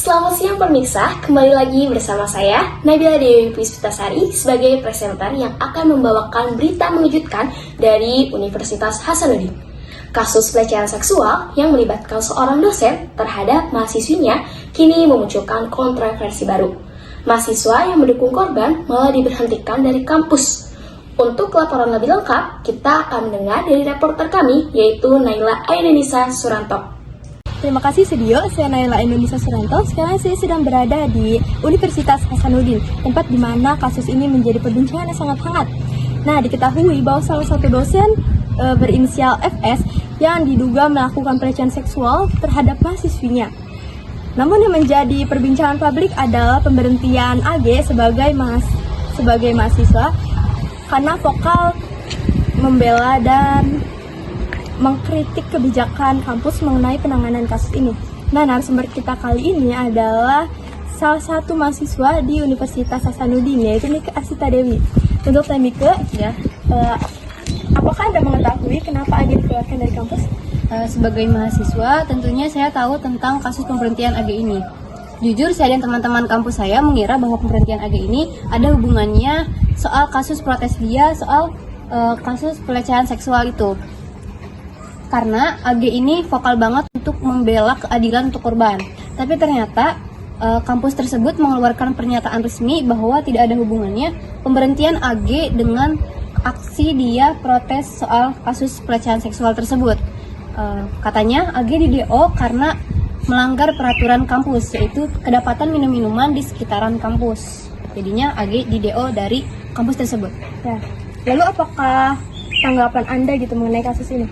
Selamat siang pemirsa, kembali lagi bersama saya Nabila Dewi Puspitasari sebagai presenter yang akan membawakan berita mengejutkan dari Universitas Hasanuddin. Kasus pelecehan seksual yang melibatkan seorang dosen terhadap mahasiswinya kini memunculkan kontroversi baru. Mahasiswa yang mendukung korban malah diberhentikan dari kampus. Untuk laporan lebih lengkap, kita akan mendengar dari reporter kami yaitu Naila Ainunisa Suranto. Terima kasih Sedio, saya Naila Indonesia Suranto. Sekarang saya sedang berada di Universitas Hasanuddin, tempat di mana kasus ini menjadi perbincangan yang sangat hangat. Nah, diketahui bahwa salah satu dosen berinisial FS yang diduga melakukan pelecehan seksual terhadap mahasiswinya. Namun yang menjadi perbincangan publik adalah pemberhentian AG sebagai mahasiswa karena vokal membela dan mengkritik kebijakan kampus mengenai penanganan kasus ini. Nah, narasumber kita kali ini adalah salah satu mahasiswa di Universitas Hasanuddin, yaitu Mika Asita Dewi. Untuk Mika, apakah Anda mengetahui kenapa AG dikeluarkan dari kampus? Sebagai mahasiswa, tentunya saya tahu tentang kasus pemberhentian AG ini. Jujur, saya dan teman-teman kampus saya mengira bahwa pemberhentian AG ini ada hubungannya soal kasus protes dia, soal kasus pelecehan seksual itu. Karena AG ini vokal banget untuk membela keadilan untuk korban. Tapi ternyata kampus tersebut mengeluarkan pernyataan resmi bahwa tidak ada hubungannya pemberhentian AG dengan aksi dia protes soal kasus pelecehan seksual tersebut. Katanya AG di DO karena melanggar peraturan kampus, yaitu kedapatan minum-minuman di sekitaran kampus. Jadinya AG di DO dari kampus tersebut. Ya. Lalu apakah tanggapan Anda gitu mengenai kasus ini?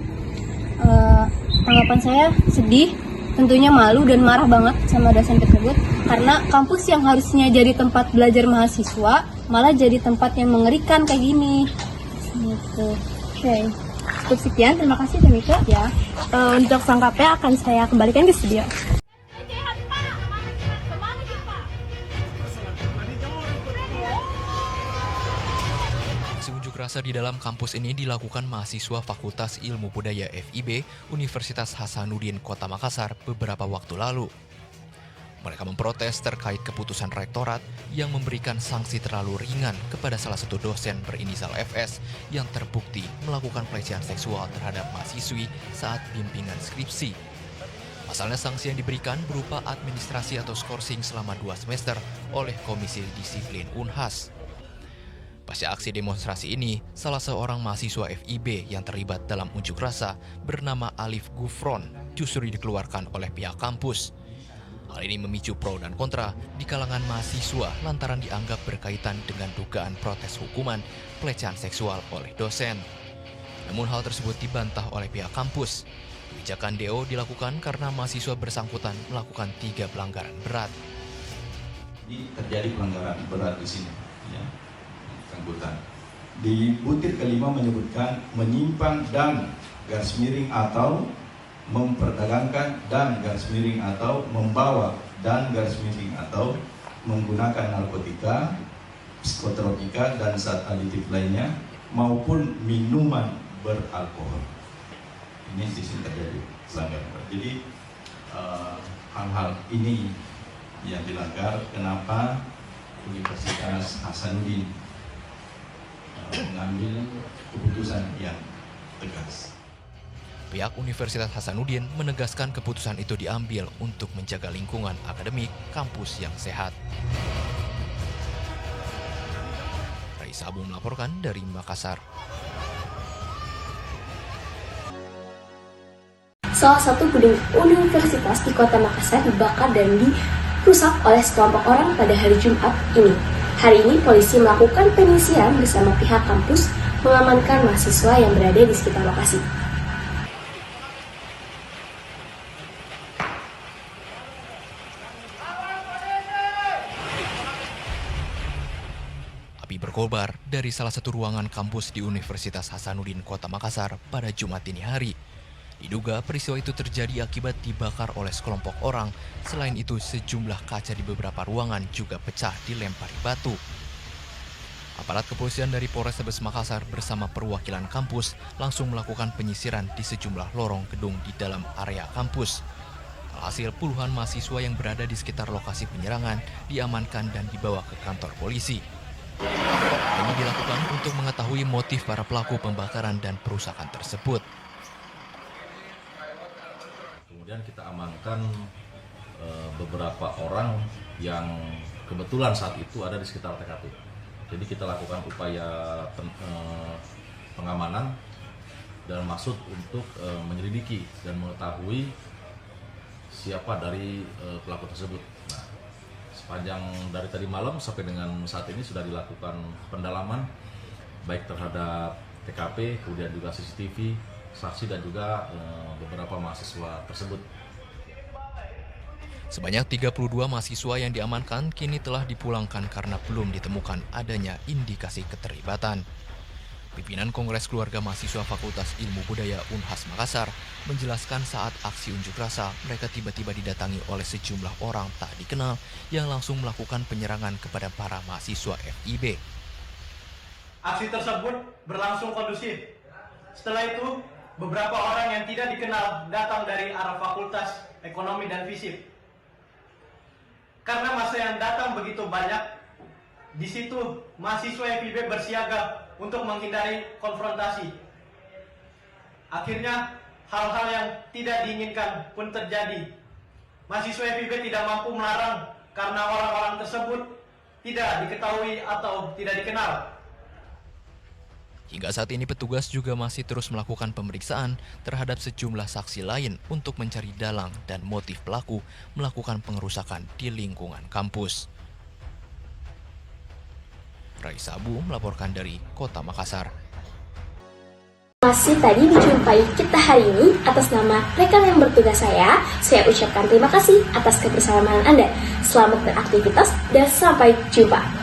Tanggapan saya sedih, tentunya malu dan marah banget sama dosen tersebut karena kampus yang harusnya jadi tempat belajar mahasiswa malah jadi tempat yang mengerikan kayak gini. Gitu. Oke. Cukup sekian, terima kasih Mika. Ya. Untuk selengkapnya akan saya kembalikan ke studio. Unjuk rasa di dalam kampus ini dilakukan mahasiswa Fakultas Ilmu Budaya FIB Universitas Hasanuddin Kota Makassar beberapa waktu lalu. Mereka memprotes terkait keputusan rektorat yang memberikan sanksi terlalu ringan kepada salah satu dosen berinisial FS yang terbukti melakukan pelecehan seksual terhadap mahasiswi saat bimbingan skripsi. Pasalnya sanksi yang diberikan berupa administrasi atau skorsing selama 2 semester oleh Komisi Disiplin Unhas. Pasca aksi demonstrasi ini, salah seorang mahasiswa FIB yang terlibat dalam unjuk rasa bernama Alif Gufron justru dikeluarkan oleh pihak kampus. Hal ini memicu pro dan kontra di kalangan mahasiswa lantaran dianggap berkaitan dengan dugaan protes hukuman pelecehan seksual oleh dosen. Namun hal tersebut dibantah oleh pihak kampus. Kebijakan DO dilakukan karena mahasiswa bersangkutan melakukan 3 pelanggaran berat. Jadi terjadi pelanggaran berat di sini. Ya. Di butir kelima menyebutkan menyimpang dan garis miring atau memperdagangkan dan garis miring atau membawa dan garis miring atau menggunakan narkotika, psikotropika dan zat aditif lainnya maupun minuman beralkohol. Ini di sini terjadi pelanggaran berat. Jadi hal-hal ini yang dilanggar. Kenapa Universitas Hasanuddin mengambil keputusan yang tegas. Pihak Universitas Hasanuddin menegaskan keputusan itu diambil untuk menjaga lingkungan akademik kampus yang sehat. Raisa Abu melaporkan dari Makassar. Salah satu gedung universitas di Kota Makassar dibakar dan dirusak oleh sekelompok orang pada hari Jumat ini. Hari ini polisi melakukan penyisiran bersama pihak kampus mengamankan mahasiswa yang berada di sekitar lokasi. Api berkobar dari salah satu ruangan kampus di Universitas Hasanuddin Kota Makassar pada Jumat dini hari. Diduga peristiwa itu terjadi akibat dibakar oleh sekelompok orang. Selain itu, sejumlah kaca di beberapa ruangan juga pecah dilempari batu. Aparat kepolisian dari Polrestabes Makassar bersama perwakilan kampus langsung melakukan penyisiran di sejumlah lorong gedung di dalam area kampus. Alhasil puluhan mahasiswa yang berada di sekitar lokasi penyerangan diamankan dan dibawa ke kantor polisi. Ini dilakukan untuk mengetahui motif para pelaku pembakaran dan perusakan tersebut. Kemudian kita amankan beberapa orang yang kebetulan saat itu ada di sekitar TKP. Jadi kita lakukan upaya pengamanan dan maksud untuk menyelidiki dan mengetahui siapa dari pelaku tersebut. Nah, sepanjang dari tadi malam sampai dengan saat ini sudah dilakukan pendalaman baik terhadap TKP, kemudian juga CCTV, saksi dan juga beberapa mahasiswa tersebut. Sebanyak 32 mahasiswa yang diamankan kini telah dipulangkan karena belum ditemukan adanya indikasi keterlibatan. Pimpinan Kongres Keluarga Mahasiswa Fakultas Ilmu Budaya Unhas Makassar menjelaskan saat aksi unjuk rasa mereka tiba-tiba didatangi oleh sejumlah orang tak dikenal yang langsung melakukan penyerangan kepada para mahasiswa FIB. Aksi tersebut berlangsung kondusif. Setelah itu, beberapa orang yang tidak dikenal datang dari arah Fakultas Ekonomi dan Fisip. Karena masa yang datang begitu banyak, di situ mahasiswa FIB bersiaga untuk menghindari konfrontasi. Akhirnya, hal-hal yang tidak diinginkan pun terjadi. Mahasiswa FIB tidak mampu melarang karena orang-orang tersebut tidak diketahui atau tidak dikenal. Hingga saat ini petugas juga masih terus melakukan pemeriksaan terhadap sejumlah saksi lain untuk mencari dalang dan motif pelaku melakukan pengerusakan di lingkungan kampus. Raisa Abu melaporkan dari Kota Makassar. Masih tadi dijumpai kita hari ini. Atas nama rekan yang bertugas saya ucapkan terima kasih atas kebersamaan Anda. Selamat beraktivitas dan sampai jumpa.